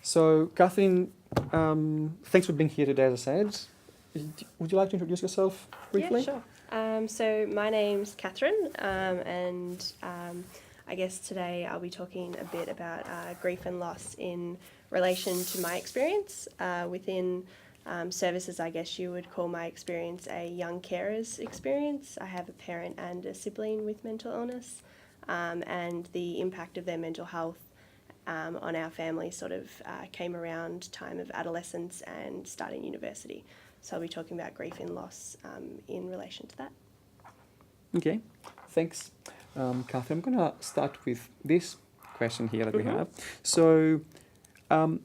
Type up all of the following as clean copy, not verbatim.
So, Catherine, thanks for being here today, as I said. Would you like to introduce yourself briefly? Yeah, sure. So my name's Catherine, and I guess today I'll be talking a bit about grief and loss in relation to my experience within services. I guess you would call my experience a young carer's experience. I have a parent and a sibling with mental illness, and the impact of their mental health on our family sort of came around time of adolescence and starting university. So I'll be talking about grief and loss in relation to that. Okay, thanks, Catherine. I'm going to start with this question here that we have. So,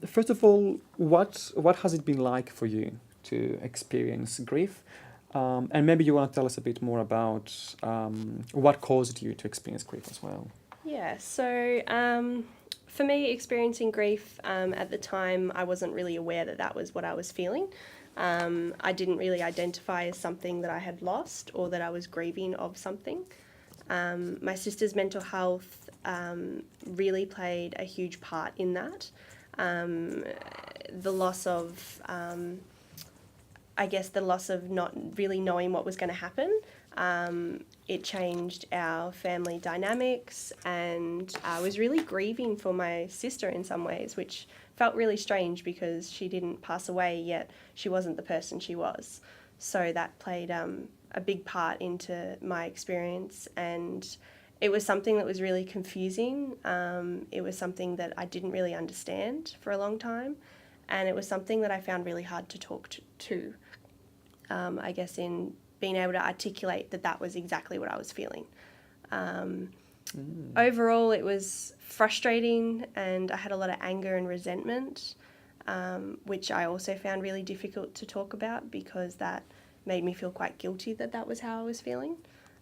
first of all, what has it been like for you to experience grief? And maybe you want to tell us a bit more about what caused you to experience grief as well. Yeah, so for me, experiencing grief at the time, I wasn't really aware that that was what I was feeling. I didn't really identify as something that I had lost or that I was grieving of something. My sister's mental health really played a huge part in that. The loss of, I guess, the loss of not really knowing what was going to happen. It changed our family dynamics, and I was really grieving for my sister in some ways, which felt really strange because she didn't pass away, yet she wasn't the person she was. So that played a big part into my experience, and it was something that was really confusing. It was something that I didn't really understand for a long time, and it was something that I found really hard to talk to. I guess in being able to articulate that that was exactly what I was feeling. Overall, it was frustrating, and I had a lot of anger and resentment, which I also found really difficult to talk about because that made me feel quite guilty that that was how I was feeling.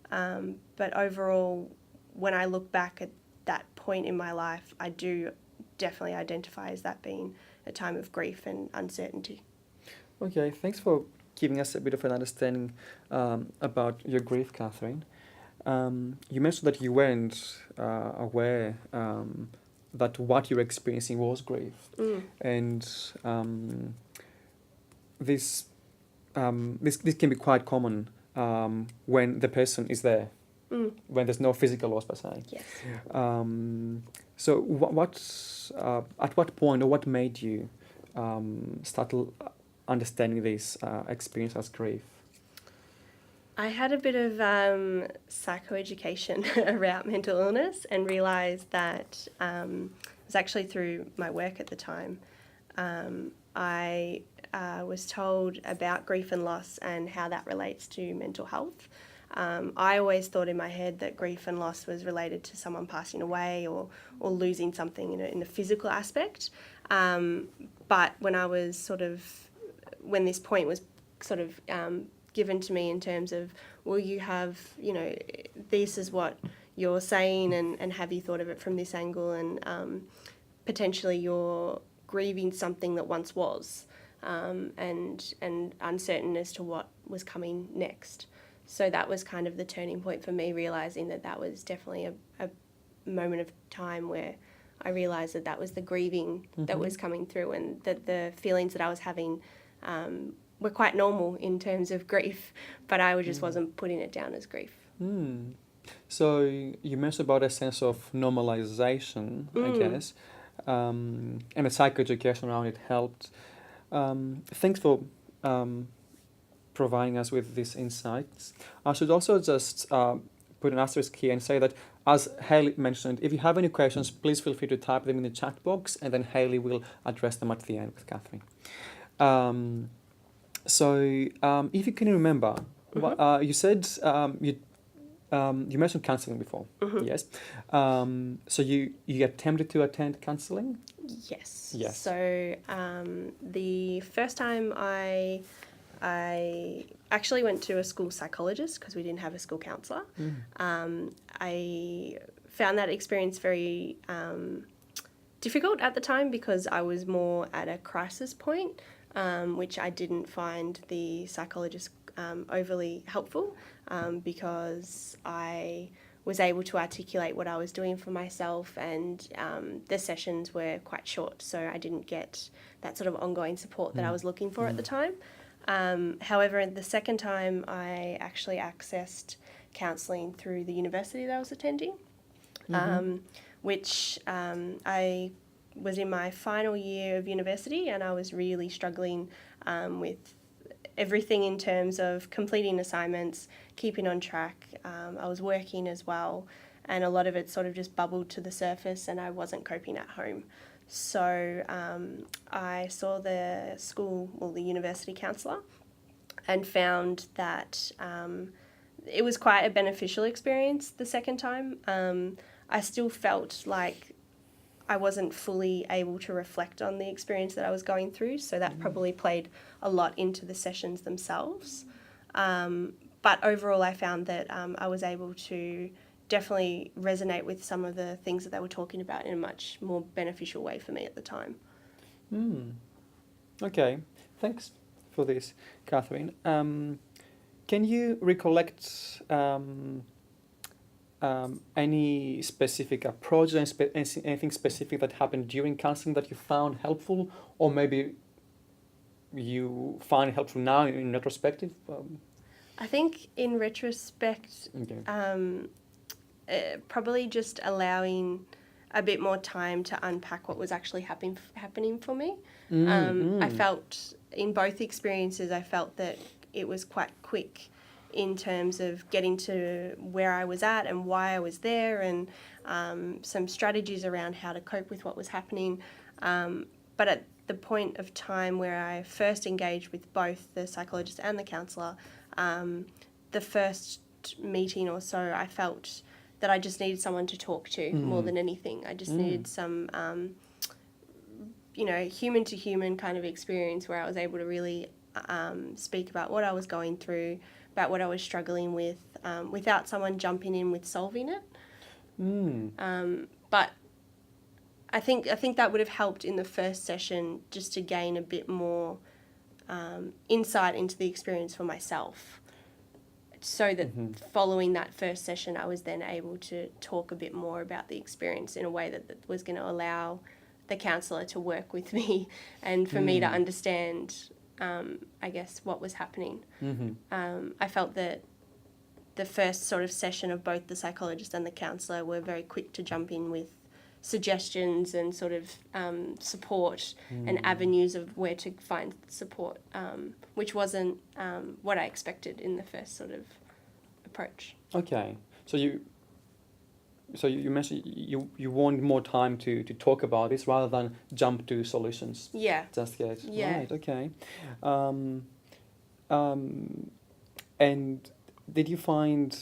But overall, when I look back at that point in my life, I do definitely identify as that being a time of grief and uncertainty. Okay, thanks for giving us a bit of an understanding about your grief, Catherine. You mentioned that you weren't aware that what you were experiencing was grief, and this this can be quite common when the person is there, when there's no physical loss per se. Yes. So, at what point or what made you start understanding this experience as grief? I had a bit of psychoeducation around mental illness and realised that it was actually through my work at the time. I was told about grief and loss and how that relates to mental health. I always thought in my head that grief and loss was related to someone passing away or losing something in a physical aspect. But when this point was sort of given to me in terms of, well, you have, this is what you're saying, and have you thought of it from this angle, and potentially you're grieving something that once was, and uncertain as to what was coming next. So that was kind of the turning point for me, realising that that was definitely a moment of time where I realised that that was the grieving that was coming through, and that the feelings that I was having were quite normal in terms of grief, but I just wasn't putting it down as grief. So you mentioned about a sense of normalization, I guess, and the psychoeducation around it helped. Thanks for providing us with these insights. I should also just put an asterisk here and say that, as Hayley mentioned, if you have any questions, please feel free to type them in the chat box, and then Hayley will address them at the end with Catherine. So, if you can remember, you said you mentioned counselling before, yes? So you attempted to attend counselling? Yes. Yes. So the first time I actually went to a school psychologist because we didn't have a school counsellor. I found that experience very difficult at the time because I was more at a crisis point, which I didn't find the psychologist overly helpful because I was able to articulate what I was doing for myself, and the sessions were quite short, so I didn't get that sort of ongoing support that I was looking for at the time. However, the second time I actually accessed counselling through the university that I was attending, which I was in my final year of university, and I was really struggling with everything in terms of completing assignments, keeping on track. I was working as well, and a lot of it sort of just bubbled to the surface, and I wasn't coping at home. So I saw the university counsellor, and found that it was quite a beneficial experience the second time. I still felt like I wasn't fully able to reflect on the experience that I was going through, so that probably played a lot into the sessions themselves. But overall, I found that I was able to definitely resonate with some of the things that they were talking about in a much more beneficial way for me at the time. Okay, thanks for this, Catherine. Can you recollect any specific approach, anything specific that happened during counselling that you found helpful, or maybe you find helpful now in retrospective? I think in retrospect, probably just allowing a bit more time to unpack what was actually happening for me. I felt in both experiences, I felt that it was quite quick in terms of getting to where I was at and why I was there, and some strategies around how to cope with what was happening. But at the point of time where I first engaged with both the psychologist and the counsellor, the first meeting or so, I felt that I just needed someone to talk to more than anything. I just needed some, human to human kind of experience where I was able to really speak about what I was going through, about what I was struggling with, without someone jumping in with solving it. But I think that would have helped in the first session, just to gain a bit more insight into the experience for myself, so that following that first session, I was then able to talk a bit more about the experience in a way that was going to allow the counsellor to work with me and for me to understand, I guess, what was happening. I felt that the first sort of session of both the psychologist and the counsellor were very quick to jump in with suggestions and sort of support and avenues of where to find support, which wasn't what I expected in the first sort of approach. Okay, so you mentioned you want more time to talk about this rather than jump to solutions. Yeah. Just yet. Yeah. Right. Okay. And did you find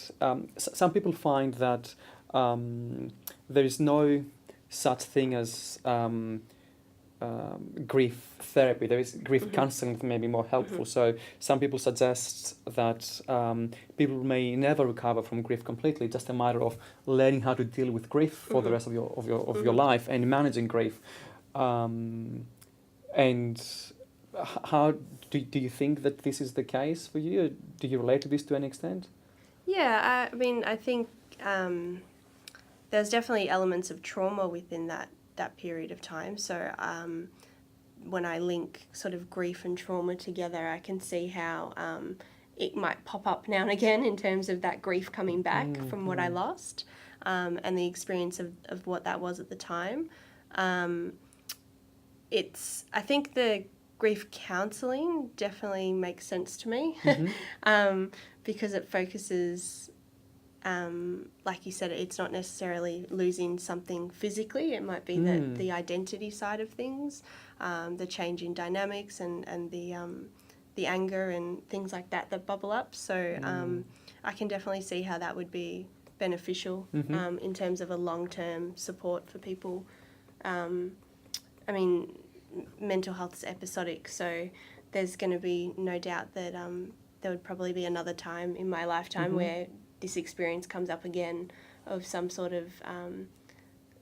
some people find that there is no such thing as grief therapy? There is grief counselling that may be more helpful. So some people suggest that people may never recover from grief completely. Just a matter of learning how to deal with grief for the rest of your life and managing grief. And how do you think that this is the case for you? Do you relate to this to any extent? Yeah, I mean, I think there's definitely elements of trauma within that period of time. So when I link sort of grief and trauma together, I can see how it might pop up now and again in terms of that grief coming back from what I lost, and the experience of what that was at the time. I think the grief counselling definitely makes sense to me, because it focuses, like you said, it's not necessarily losing something physically. It might be the identity side of things, the change in dynamics and the anger and things like that bubble up. So I can definitely see how that would be beneficial in terms of a long-term support for people. I mean, mental health is episodic, so there's going to be no doubt that there would probably be another time in my lifetime where this experience comes up again, of some sort of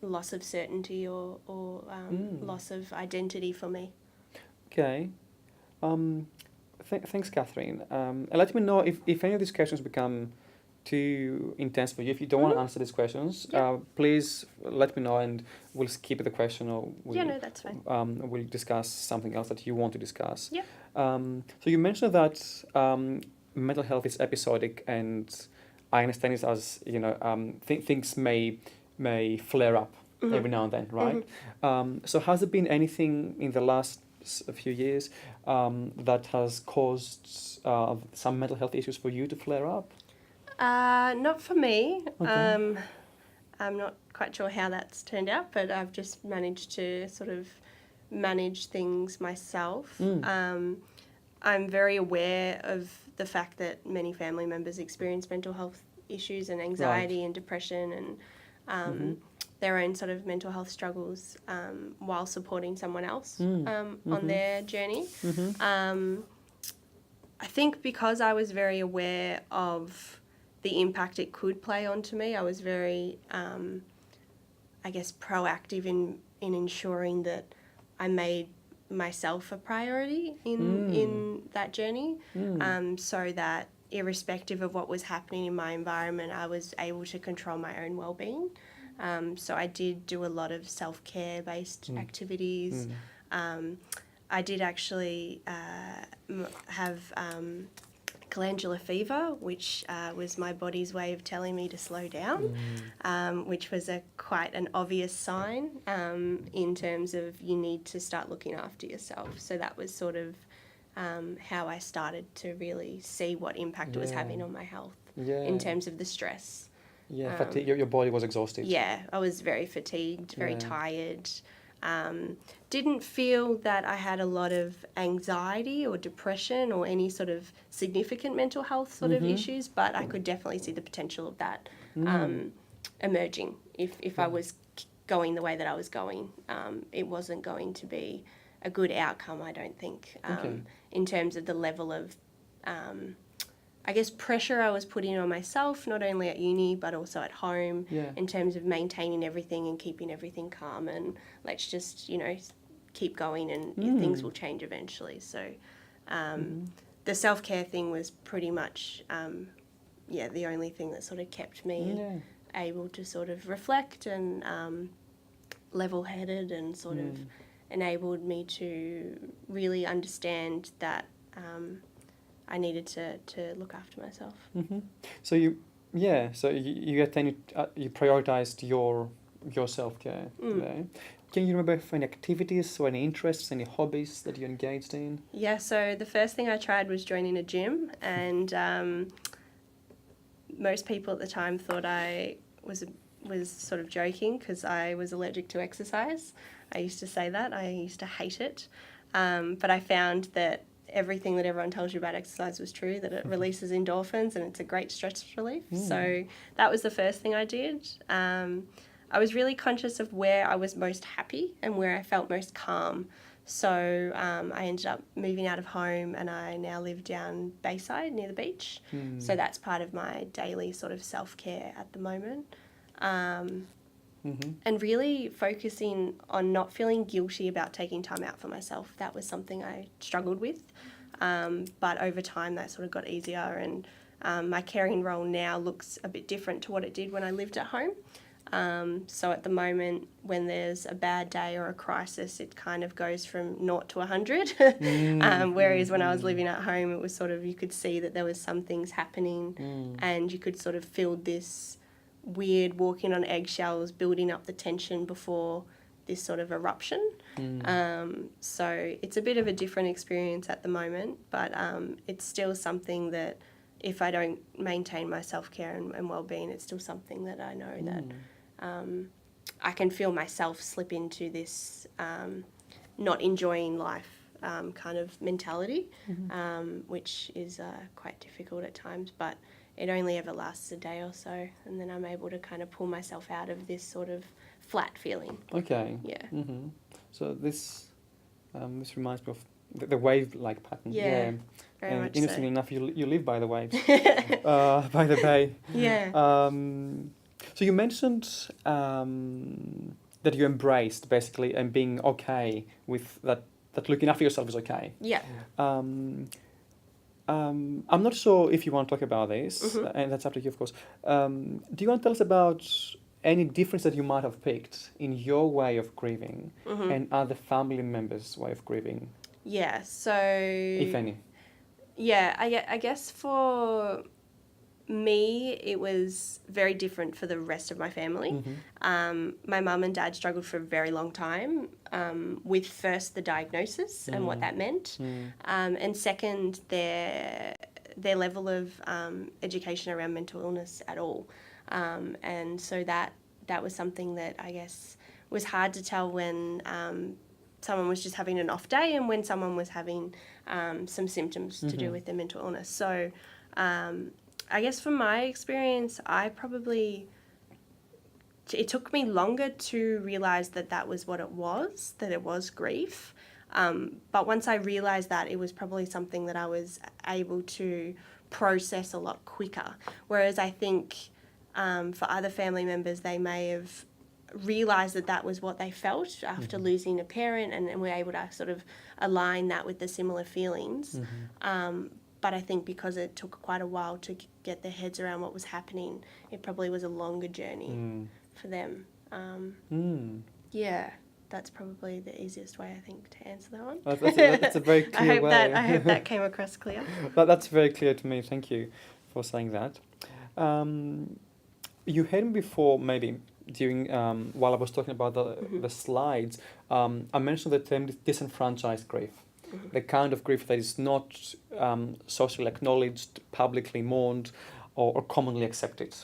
loss of certainty or loss of identity for me. Okay. Thanks, Catherine. Let me know if any of these questions become too intense for you, if you don't want to answer these questions, please let me know and we'll skip the question, or No, that's fine. we'll discuss something else that you want to discuss. Yeah. So you mentioned that mental health is episodic, and I understand it as, things may flare up every now and then, right? So has there been anything in the last few years that has caused some mental health issues for you to flare up? Not for me. Okay. I'm not quite sure how that's turned out, but I've just managed to sort of manage things myself. I'm very aware of the fact that many family members experience mental health issues and anxiety and depression and their own sort of mental health struggles while supporting someone else on their journey. I think because I was very aware of the impact it could play onto me, I was very, proactive in ensuring that I made myself a priority in that journey, so that irrespective of what was happening in my environment, I was able to control my own well-being. So I did do a lot of self-care based activities. I did actually have glandular fever, which was my body's way of telling me to slow down, which was quite an obvious sign in terms of you need to start looking after yourself. So that was sort of how I started to really see what impact it was having on my health in terms of the stress. Yeah, fatigue. Your body was exhausted. Yeah, I was very fatigued, very tired. Didn't feel that I had a lot of anxiety or depression or any sort of significant mental health sort of issues, but I could definitely see the potential of that emerging if I was going the way that I was going. It wasn't going to be a good outcome, I don't think, in terms of the level of pressure I was putting on myself, not only at uni but also at home, in terms of maintaining everything and keeping everything calm and let's just, keep going and things will change eventually. So the self-care thing was pretty much, the only thing that sort of kept me able to sort of reflect and level-headed and sort of enabled me to really understand that I needed to look after myself. So you prioritized your self-care. Can you remember any activities or any interests, any hobbies that you engaged in? Yeah, so the first thing I tried was joining a gym, and most people at the time thought I was sort of joking because I was allergic to exercise. I used to say that. I used to hate it. But I found that everything that everyone tells you about exercise was true, that it releases endorphins and it's a great stress relief. So that was the first thing I did. I was really conscious of where I was most happy and where I felt most calm. So I ended up moving out of home and I now live down Bayside near the beach. So that's part of my daily sort of self-care at the moment. And really focusing on not feeling guilty about taking time out for myself. That was something I struggled with. But over time that sort of got easier, and my caring role now looks a bit different to what it did when I lived at home. So at the moment, when there's a bad day or a crisis, it kind of goes from 0 to 100. Whereas when I was living at home, it was sort of, you could see that there was some things happening and you could sort of feel this weird walking on eggshells, building up the tension before this sort of eruption. So it's a bit of a different experience at the moment, but it's still something that if I don't maintain my self-care and well-being, it's still something that I know that I can feel myself slip into this not enjoying life kind of mentality, which is quite difficult at times, but it only ever lasts a day or so, and then I'm able to kind of pull myself out of this sort of flat feeling. Okay. Yeah. So this reminds me of the wave-like pattern. Yeah. Very And much interestingly so. enough, you live by the waves, by the bay. Yeah. So you mentioned that you embraced basically and being okay with that looking after yourself is okay. Yeah. I'm not sure if you want to talk about this, and that's up to you, of course. Do you want to tell us about any difference that you might have picked in your way of grieving and other family members' way of grieving, Yeah, so... if any? Yeah, I guess for me, it was very different for the rest of my family. My mum and dad struggled for a very long time with first the diagnosis and what that meant, and second their level of education around mental illness at all, and so that was something that I guess was hard to tell when someone was just having an off day and when someone was having some symptoms to do with their mental illness. So I guess from my experience, it took me longer to realise that was what it was, that it was grief. But once I realised that, it was probably something that I was able to process a lot quicker. Whereas I think for other family members, they may have realised that was what they felt after losing a parent, and were able to sort of align that with the similar feelings. But I think because it took quite a while to get their heads around what was happening, it probably was a longer journey for them. Yeah, that's probably the easiest way, I think, to answer that one. That's a very clear way. I hope that came across clear. That's very clear to me. Thank you for saying that. You heard me before, maybe during while I was talking about the slides. I mentioned the term disenfranchised grief, the kind of grief that is not socially acknowledged, publicly mourned, or commonly accepted.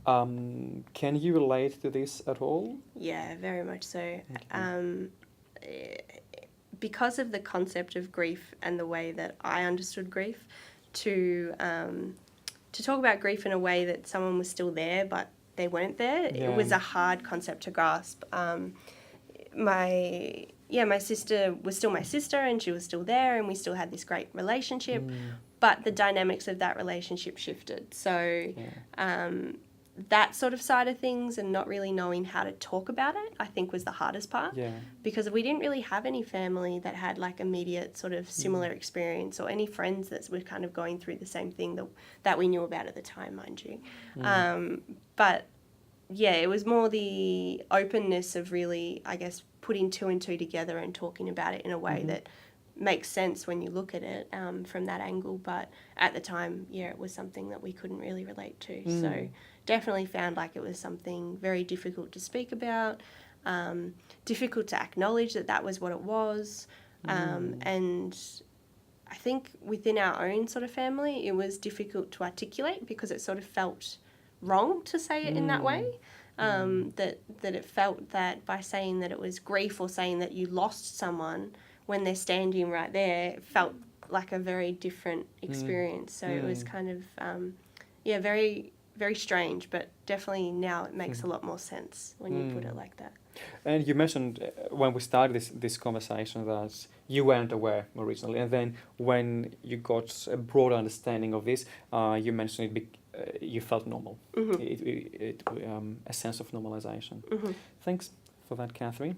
Can you relate to this at all? Yeah, very much so. Because of the concept of grief and the way that I understood grief, to talk about grief in a way that someone was still there but they weren't there, it was a hard concept to grasp. My sister was still my sister, and she was still there, and we still had this great relationship, but the dynamics of that relationship shifted. So that sort of side of things, and not really knowing how to talk about it, I think was the hardest part. Because we didn't really have any family that had like immediate sort of similar experience, or any friends that were kind of going through the same thing that we knew about at the time, mind you. But yeah, it was more the openness of really, I guess, putting two and two together and talking about it in a way that makes sense when you look at it from that angle. But at the time, it was something that we couldn't really relate to. So definitely found like it was something very difficult to speak about, difficult to acknowledge that was what it was. And I think within our own sort of family, it was difficult to articulate because it sort of felt wrong to say it in that way. That it felt that by saying that it was grief, or saying that you lost someone when they're standing right there, it felt like a very different experience. So it was kind of, very, very strange, but definitely now it makes a lot more sense when you put it like that. And you mentioned when we started this conversation that you weren't aware originally, and then when you got a broader understanding of this, you mentioned you felt normal, a sense of normalization. Thanks for that, Catherine.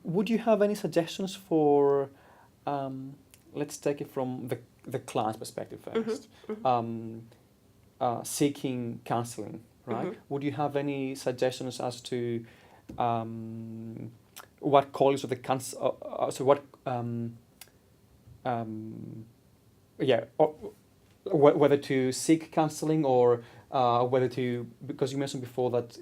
Would you have any suggestions for, let's take it from the client's perspective first, seeking counselling, right? Would you have any suggestions as to what colleagues of the whether to seek counselling, or whether to, because you mentioned before that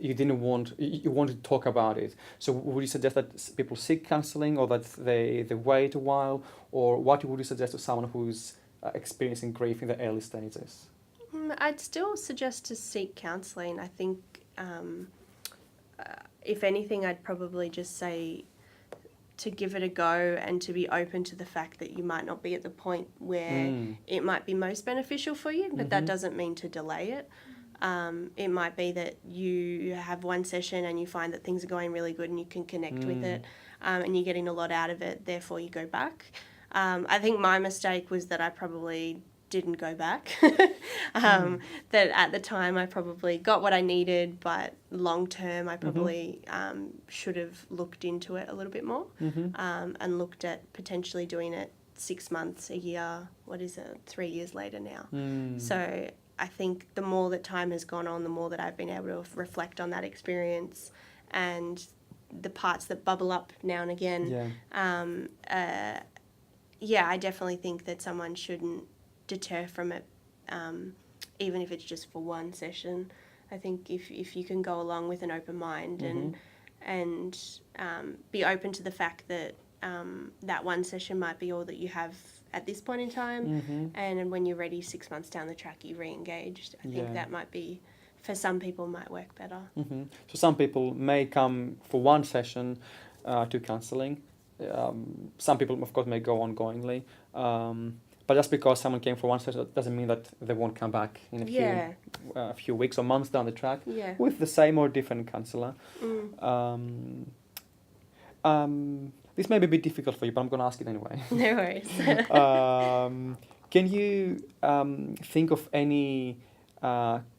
you wanted to talk about it. So would you suggest that people seek counselling, or that they wait a while, or what would you suggest to someone who's experiencing grief in the early stages? I'd still suggest to seek counselling. I think if anything, I'd probably just say to give it a go and to be open to the fact that you might not be at the point where it might be most beneficial for you, but that doesn't mean to delay it. It might be that you have one session and you find that things are going really good and you can connect with it, and you're getting a lot out of it, therefore you go back. I think my mistake was that I probably didn't go back. That at the time I probably got what I needed, but long term I probably should have looked into it a little bit more, and looked at potentially doing it 6 months, a year, 3 years later now. So I think the more that time has gone on, the more that I've been able to reflect on that experience and the parts that bubble up now and again. I definitely think that someone shouldn't deter from it, even if it's just for one session. I think if you can go along with an open mind and be open to the fact that that one session might be all that you have at this point in time, and when you're ready 6 months down the track, you re-engaged. I think that might be, for some people, might work better. So some people may come for one session to counselling. Some people, of course, may go ongoingly. But just because someone came for one session doesn't mean that they won't come back in a few weeks or months down the track with the same or different counsellor. This may be a bit difficult for you, but I'm going to ask it anyway. No worries. Can you think of any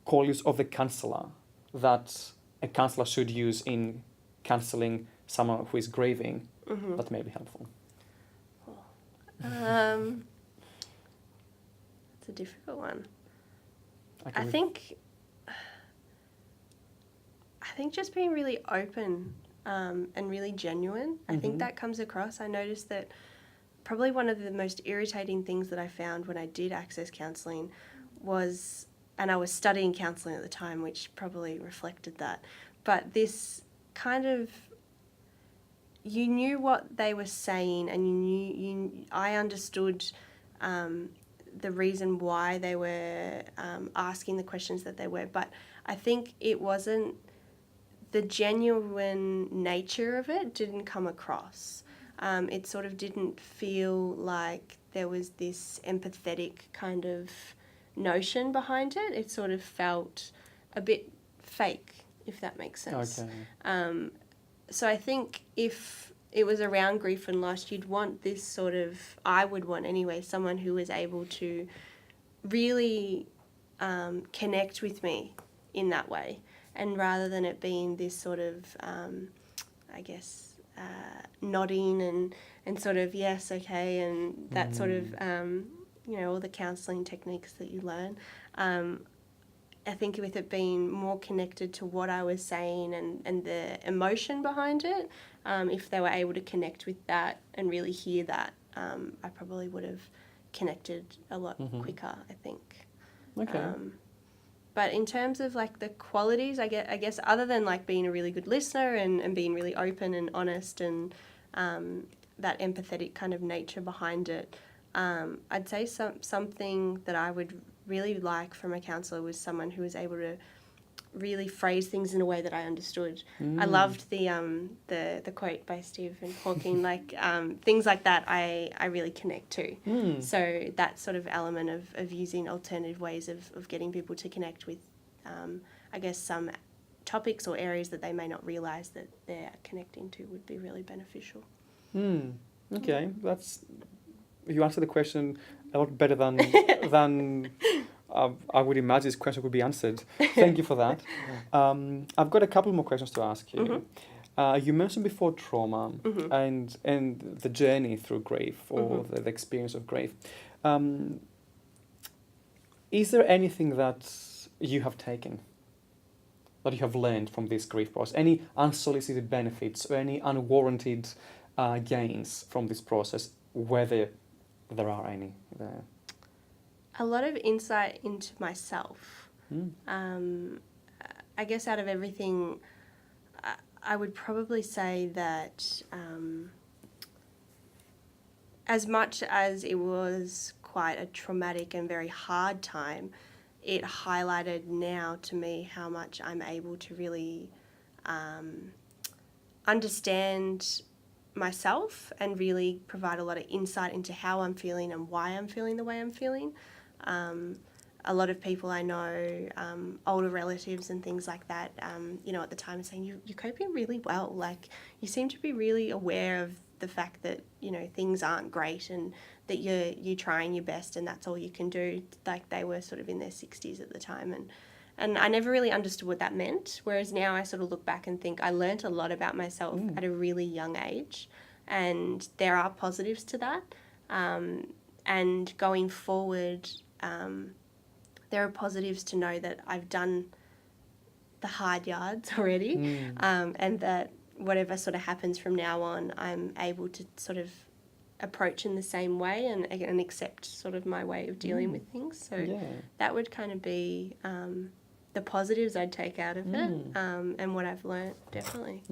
qualities of the counsellor that a counsellor should use in counselling someone who is grieving that may be helpful? It's a difficult one. I think just being really open and really genuine. I think that comes across. I noticed that probably one of the most irritating things that I found when I did access counselling was, and I was studying counselling at the time, which probably reflected that, but this kind of, you knew what they were saying and I understood the reason why they were asking the questions that they were, but I think it wasn't, the genuine nature of it didn't come across. It sort of didn't feel like there was this empathetic kind of notion behind it. It sort of felt a bit fake, if that makes sense. Okay. So I think if it was around grief and loss, you'd want this sort of, I would want anyway, someone who was able to really connect with me in that way. And rather than it being this sort of, nodding and sort of, yes, okay, and that sort of, all the counselling techniques that you learn. I think with it being more connected to what I was saying and the emotion behind it, if they were able to connect with that and really hear that, I probably would have connected a lot quicker, I think. Okay. But in terms of like the qualities, I guess other than like being a really good listener and being really open and honest and that empathetic kind of nature behind it, I'd say something that I would really like from a counsellor was someone who was able to really phrase things in a way that I understood. I loved the quote by Stephen Hawking, like things like that I really connect to. So that sort of element of using alternative ways of getting people to connect with, I guess, some topics or areas that they may not realise that they're connecting to would be really beneficial. Okay, you answered the question a lot better than I would imagine this question could be answered. Thank you for that. I've got a couple more questions to ask you. You mentioned before trauma and the journey through grief or the experience of grief. Is there anything that you have taken, that you have learned from this grief process? Any unsolicited benefits or any unwarranted gains from this process, whether there are any there? A lot of insight into myself. I guess out of everything, I would probably say that as much as it was quite a traumatic and very hard time, it highlighted now to me how much I'm able to really understand myself and really provide a lot of insight into how I'm feeling and why I'm feeling the way I'm feeling. A lot of people I know, older relatives and things like that, at the time saying, you're coping really well. Like, you seem to be really aware of the fact that, things aren't great and that you're trying your best and that's all you can do. Like they were sort of in their 60s at the time, and I never really understood what that meant. Whereas now I sort of look back and think I learnt a lot about myself at a really young age, and there are positives to that. And going forward, there are positives to know that I've done the hard yards already, and that whatever sort of happens from now on, I'm able to sort of approach in the same way and accept sort of my way of dealing with things. So that would kind of be the positives I'd take out of it, and what I've learnt, definitely.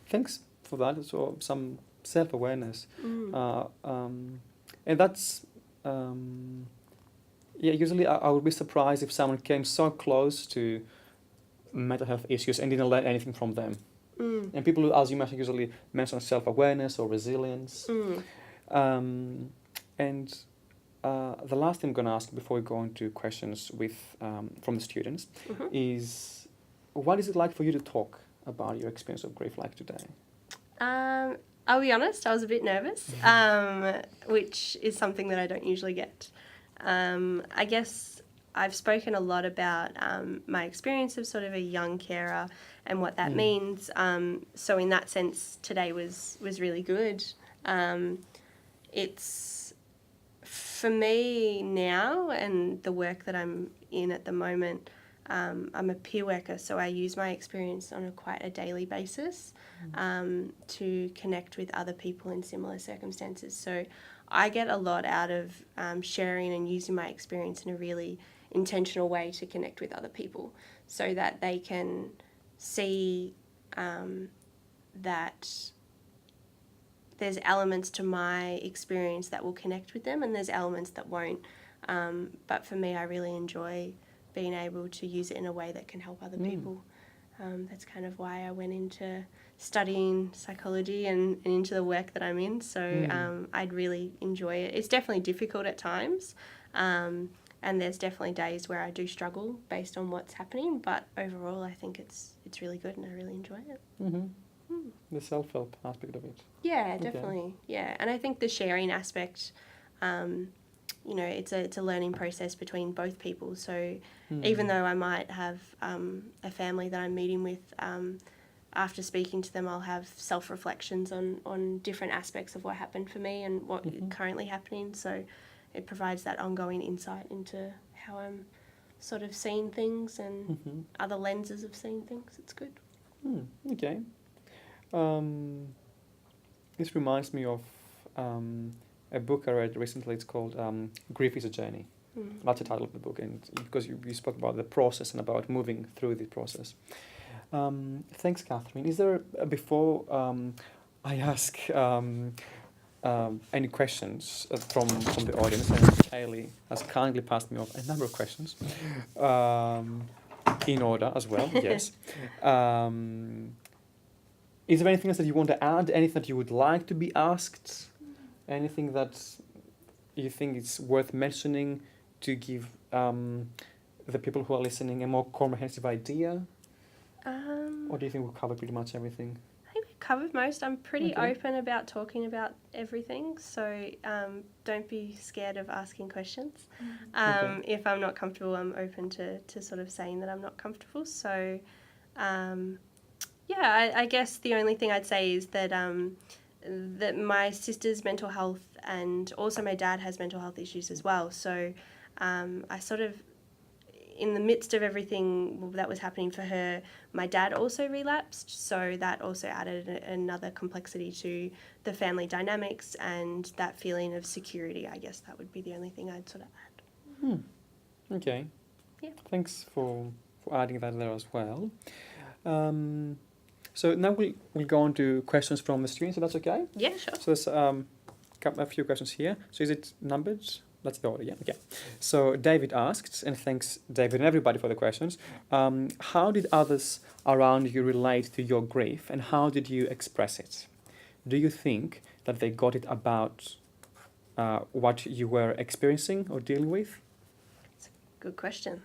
Thanks for that. So some self-awareness. And that's, usually I would be surprised if someone came so close to mental health issues and didn't learn anything from them. And people, as you mentioned, usually mention self-awareness or resilience. And the last thing I'm going to ask before we go into questions with from the students is, what is it like for you to talk about your experience of grief like today? I'll be honest, I was a bit nervous, which is something that I don't usually get. I guess I've spoken a lot about my experience of sort of a young carer and what that means. So in that sense, today was really good. It's, for me now and the work that I'm in at the moment, I'm a peer worker, so I use my experience on quite a daily basis to connect with other people in similar circumstances. So I get a lot out of sharing and using my experience in a really intentional way to connect with other people, so that they can see that there's elements to my experience that will connect with them and there's elements that won't. But for me, I really enjoy being able to use it in a way that can help other people. That's kind of why I went into studying psychology and into the work that I'm in. So I'd really enjoy it. It's definitely difficult at times. And there's definitely days where I do struggle based on what's happening. But overall, I think it's really good and I really enjoy it. The self-help aspect of it. Yeah, definitely. Yeah. And I think the sharing aspect, it's a learning process between both people. So even though I might have a family that I'm meeting with, after speaking to them, I'll have self-reflections on different aspects of what happened for me and what is currently happening. So it provides that ongoing insight into how I'm sort of seeing things and other lenses of seeing things. It's good. Okay. This reminds me of a book I read recently. It's called Grief is a Journey. That's the title of the book, and because you spoke about the process and about moving through the process. Thanks, Catherine. Is there, before I ask any questions from the audience, and Kaylee has kindly passed me off a number of questions in order as well, yes. Is there anything else that you want to add? Anything that you would like to be asked? Anything that you think is worth mentioning to give the people who are listening a more comprehensive idea? Or do you think we've covered pretty much everything? I think we've covered most. I'm pretty open about talking about everything, so don't be scared of asking questions. If I'm not comfortable, I'm open to sort of saying that I'm not comfortable. So, I guess the only thing I'd say is that that my sister's mental health and also my dad has mental health issues as well. So I sort of, in the midst of everything that was happening for her, my dad also relapsed. So that also added another complexity to the family dynamics and that feeling of security. I guess that would be the only thing I'd sort of add. Okay. Yeah. Thanks for adding that there as well. So now we'll go on to questions from the students, so that's okay? Yeah, sure. So there's a few questions here. So is it numbered? That's the order, yeah? Okay. So David asked, and thanks David and everybody for the questions, how did others around you relate to your grief and how did you express it? Do you think that they got it about what you were experiencing or dealing with? That's a good question.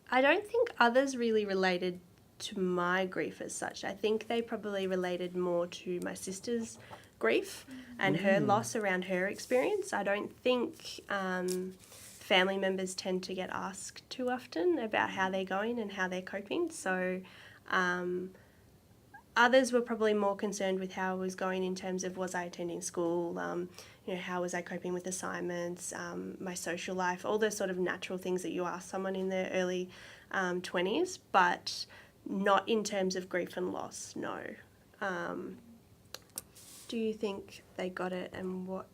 I don't think others really related to my grief as such. I think they probably related more to my sister's grief and her loss around her experience. I don't think family members tend to get asked too often about how they're going and how they're coping. So others were probably more concerned with how I was going in terms of, was I attending school, how was I coping with assignments, my social life, all those sort of natural things that you ask someone in their early 20s, but not in terms of grief and loss, no. Do you think they got it and what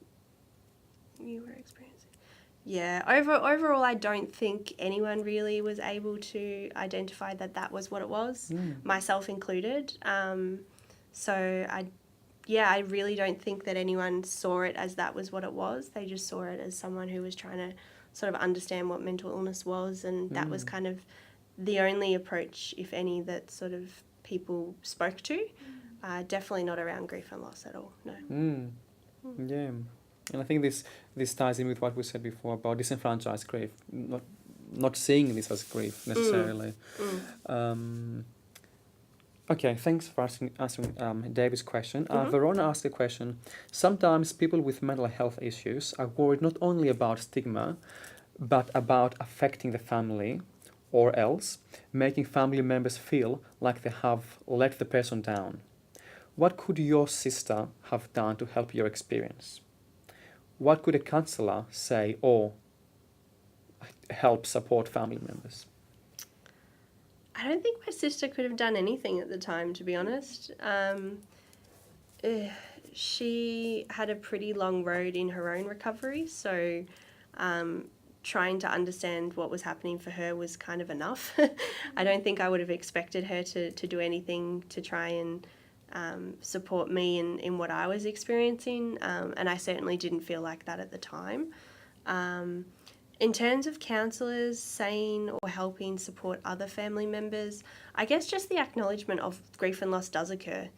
you were experiencing? Yeah, overall, I don't think anyone really was able to identify that was what it was, myself included. So I really don't think that anyone saw it as that was what it was. They just saw it as someone who was trying to sort of understand what mental illness was, and that was kind of the only approach, if any, that sort of people spoke to. Definitely not around grief and loss at all, no. Yeah. And I think this ties in with what we said before about disenfranchised grief, not seeing this as grief necessarily. Okay, thanks for answering David's question. Verona asked a question. Sometimes people with mental health issues are worried not only about stigma, but about affecting the family, or else making family members feel like they have let the person down. What could your sister have done to help your experience? What could a counsellor say or help support family members? I don't think my sister could have done anything at the time, to be honest. She had a pretty long road in her own recovery, so trying to understand what was happening for her was kind of enough. I don't think I would have expected her to do anything to try and support me in what I was experiencing, and I certainly didn't feel like that at the time. In terms of counsellors saying or helping support other family members, I guess just the acknowledgement of grief and loss does occur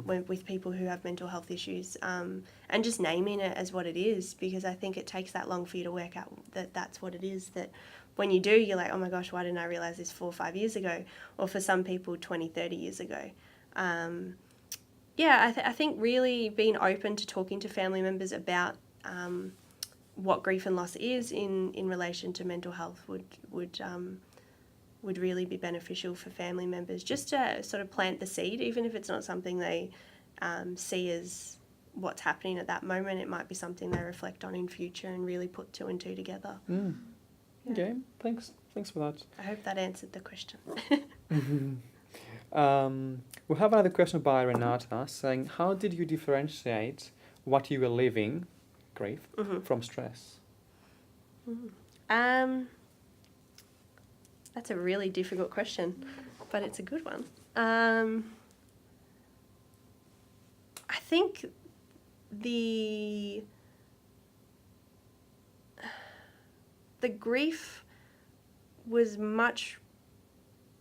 with people who have mental health issues, and just naming it as what it is, because I think it takes that long for you to work out that that's what it is, that when you do, you're like, oh my gosh, why didn't I realise this 4 or 5 years ago? Or for some people, 20, 30 years ago. I think really being open to talking to family members about what grief and loss is in relation to mental health would really be beneficial for family members, just to sort of plant the seed, even if it's not something they see as what's happening at that moment. It might be something they reflect on in future and really put 2 and 2 together. Yeah. Okay, thanks for that. I hope that answered the question. We have another question by Renata saying, how did you differentiate what you were living, grief, from stress? That's a really difficult question, but it's a good one. I think the grief was much,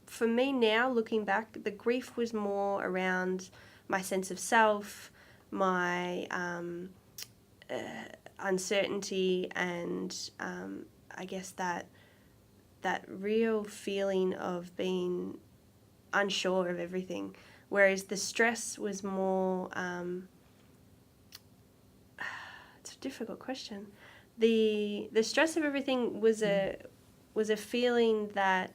for me now, looking back, the grief was more around my sense of self, my uncertainty, and I guess that real feeling of being unsure of everything. Whereas the stress was more, it's a difficult question. The stress of everything was a feeling that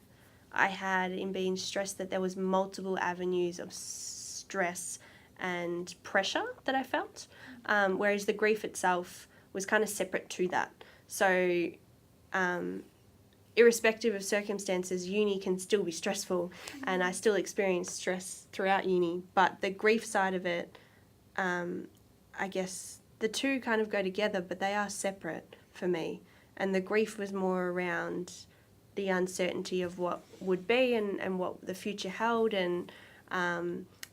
I had in being stressed, that there was multiple avenues of stress and pressure that I felt, whereas the grief itself was kind of separate to that. So irrespective of circumstances, uni can still be stressful, and I still experience stress throughout uni, but the grief side of it, I guess the two kind of go together, but they are separate for me. And the grief was more around the uncertainty of what would be and what the future held, and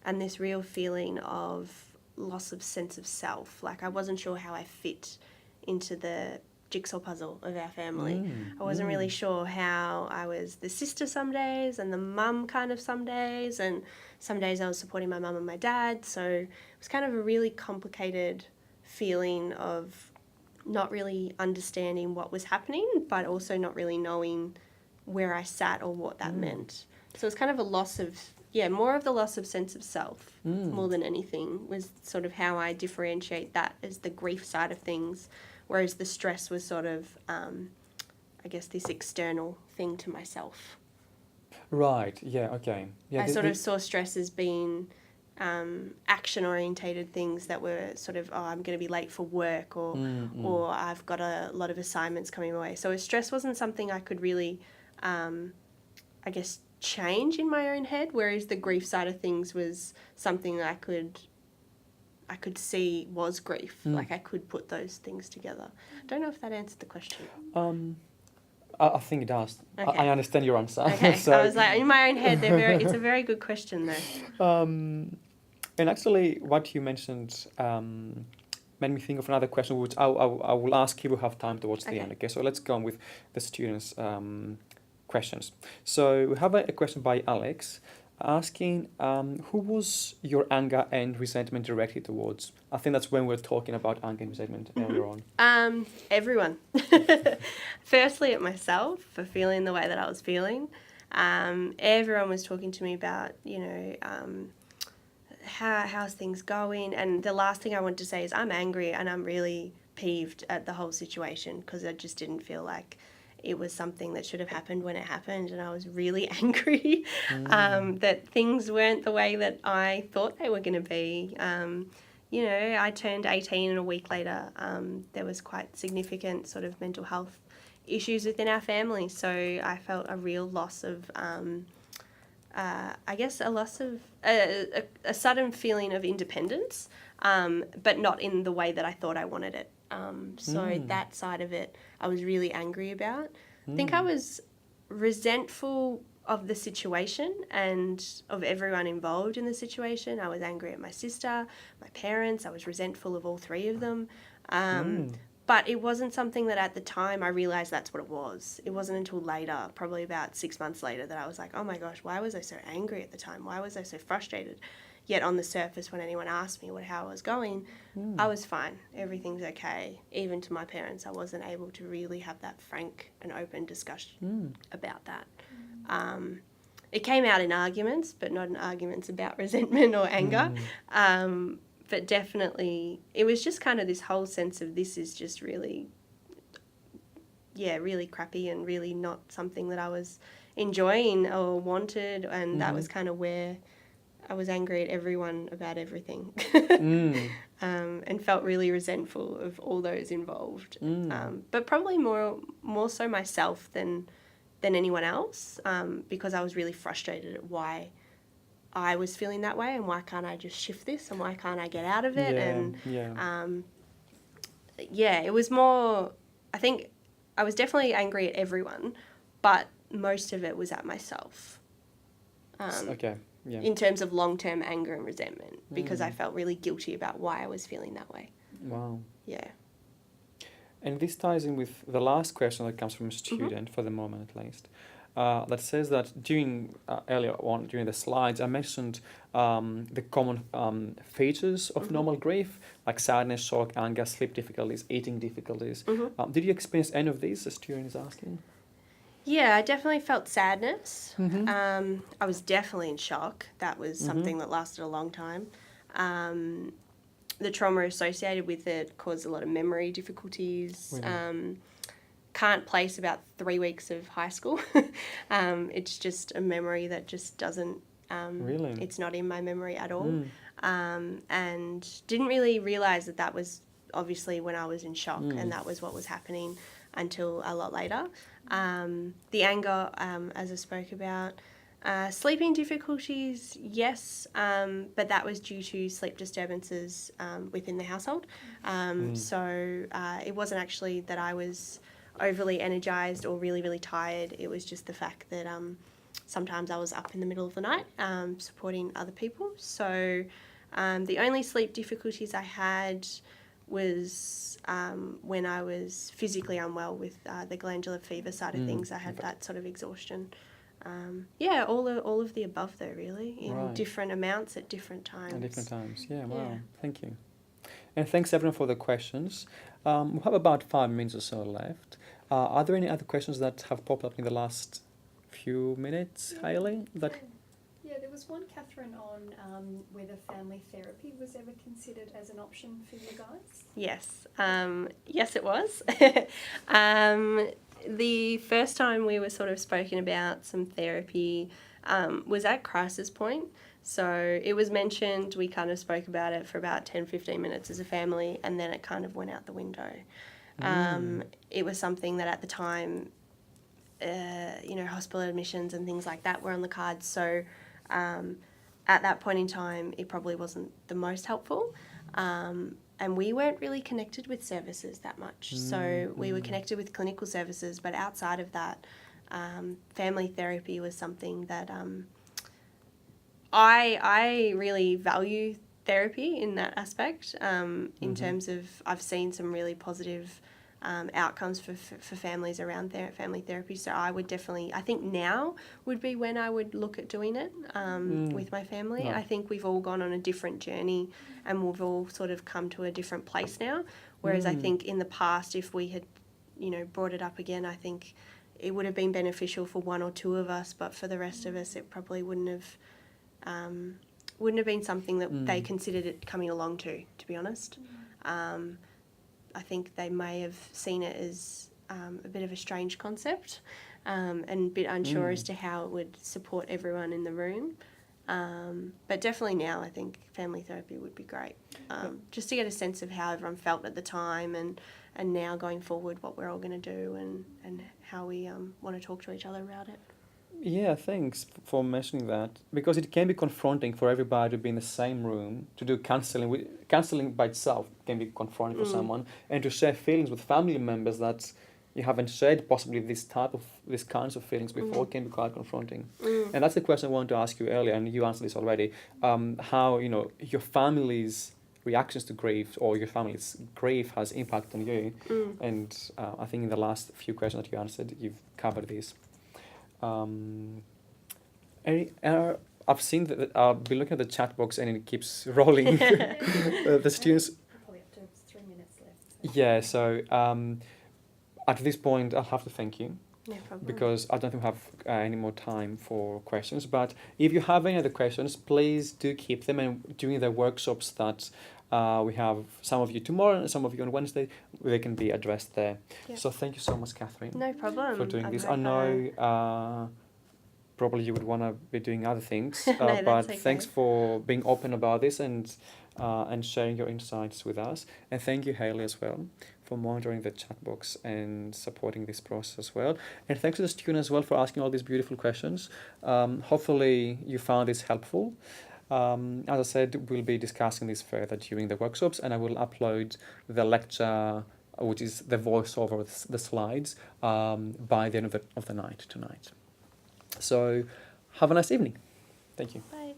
this real feeling of loss of sense of self. Like, I wasn't sure how I fit into the jigsaw puzzle of our family. I wasn't really sure how I was the sister some days and the mum kind of some days, and some days I was supporting my mum and my dad. So it was kind of a really complicated feeling of not really understanding what was happening, but also not really knowing where I sat or what that meant. So it's kind of a loss of more of the loss of sense of self Mm. more than anything was sort of how I differentiate that as the grief side of things, whereas the stress was sort of, I guess, this external thing to myself. Right. Yeah. Okay. Yeah. I sort of saw stress as being action-orientated things that were sort of, oh, I'm going to be late for work, or I've got a lot of assignments coming my way. So stress wasn't something I could really, I guess, change in my own head, whereas the grief side of things was something that I could see was grief. Like I could put those things together. I don't know if that answered the question. I think it does. Okay. I understand your answer. Okay, So, I was like, in my own head, it's a very good question though. and actually, what you mentioned made me think of another question, which I will ask you. We have time towards the end. Okay, so let's go on with the students' questions. So we have a question by Alex asking, who was your anger and resentment directed towards? I think that's when we're talking about anger and resentment earlier on. Everyone. Firstly, at myself for feeling the way that I was feeling. Everyone was talking to me about, how's things going, and the last thing I want to say is I'm angry and I'm really peeved at the whole situation because I just didn't feel like it was something that should have happened when it happened, and I was really angry that things weren't the way that I thought they were going to be. I turned 18 and a week later there was quite significant sort of mental health issues within our family, so I felt a real loss of I guess a loss of a sudden feeling of independence, but not in the way that I thought I wanted it. So that side of it I was really angry about. I think I was resentful of the situation and of everyone involved in the situation. I was angry at my sister, my parents. I was resentful of all three of them. But it wasn't something that at the time I realised that's what it was. It wasn't until later, probably about 6 months later, that I was like, oh my gosh, why was I so angry at the time? Why was I so frustrated? Yet on the surface, when anyone asked me how I was going, I was fine. Everything's okay. Even to my parents, I wasn't able to really have that frank and open discussion about that. It came out in arguments, but not in arguments about resentment or anger. But definitely, it was just kind of this whole sense of this is just really, really crappy and really not something that I was enjoying or wanted. And that was kind of where I was angry at everyone about everything and felt really resentful of all those involved. But probably more so myself than anyone else, because I was really frustrated at why I was feeling that way and why can't I just shift this and why can't I get out of it. It was more, I think I was definitely angry at everyone, but most of it was at myself. In terms of long-term anger and resentment, because I felt really guilty about why I was feeling that way. Wow. Yeah. And this ties in with the last question that comes from a student, for the moment at least, that says that during earlier on, during the slides, I mentioned the common features of normal grief, like sadness, shock, anger, sleep difficulties, eating difficulties. Did you experience any of these, the student is asking? Yeah, I definitely felt sadness. I was definitely in shock. That was something that lasted a long time. The trauma associated with it caused a lot of memory difficulties. Really? Can't place about 3 weeks of high school. It's just a memory that just doesn't... really? It's not in my memory at all. And didn't really realise that was obviously when I was in shock and that was what was happening until a lot later. The anger, as I spoke about. Sleeping difficulties, yes, but that was due to sleep disturbances within the household. So it wasn't actually that I was overly energised or really, really tired. It was just the fact that sometimes I was up in the middle of the night supporting other people. So the only sleep difficulties I had was when I was physically unwell with the glandular fever side of things. I had that sort of exhaustion. All of the above though, really, in different amounts at different times. At different times, wow, thank you. And thanks everyone for the questions. We have about 5 minutes or so left. Are there any other questions that have popped up in the last few minutes, Hailey? Yeah, there was was one, Catherine, on whether family therapy was ever considered as an option for you guys? Yes. Yes, it was. The first time we were sort of spoken about some therapy was at crisis point. So it was mentioned, we kind of spoke about it for about 10-15 minutes as a family, and then it kind of went out the window. It was something that at the time, hospital admissions and things like that were on the cards. So at that point in time, it probably wasn't the most helpful. And we weren't really connected with services that much. So we were connected with clinical services, but outside of that, family therapy was something that I really value therapy in that aspect, in terms of I've seen some really positive outcomes for families around family therapy. So I would definitely, I think now would be when I would look at doing it with my family. Right. I think we've all gone on a different journey and we've all sort of come to a different place now. Whereas I think in the past, if we had, brought it up again, I think it would have been beneficial for one or two of us, but for the rest of us, it probably wouldn't have been something that they considered it coming along to be honest. I think they may have seen it as a bit of a strange concept and a bit unsure as to how it would support everyone in the room. But definitely now I think family therapy would be great, just to get a sense of how everyone felt at the time and now going forward what we're all going to do and how we want to talk to each other about it. Yeah, thanks for mentioning that, because it can be confronting for everybody to be in the same room to do counseling. Counseling by itself can be confronting for someone, and to share feelings with family members that you haven't shared possibly these kinds of feelings before can be quite confronting. And that's the question I wanted to ask you earlier, and you answered this already. How your family's reactions to grief or your family's grief has impact on you, and I think in the last few questions that you answered, you've covered this. I've seen that I've been looking at the chat box and it keeps rolling. The students. Probably up to 3 minutes left. Yeah, so at this point I'll have to thank you. No problem. Because I don't think we have any more time for questions. But if you have any other questions, please do keep them. And during the workshops that we have, some of you tomorrow and some of you on Wednesday, they can be addressed there. Yep. So thank you so much, Catherine. No problem. For doing I'm this. very I know probably you would want to be doing other things, No, but that's thanks okay. for being open about this and sharing your insights with us. And thank you, Hayley, as well, for monitoring the chat box and supporting this process as well. And thanks to the students as well for asking all these beautiful questions. Hopefully you found this helpful. As I said, we'll be discussing this further during the workshops, and I will upload the lecture, which is the voiceover, the slides, by the end of the night tonight. So have a nice evening. Thank you. Bye.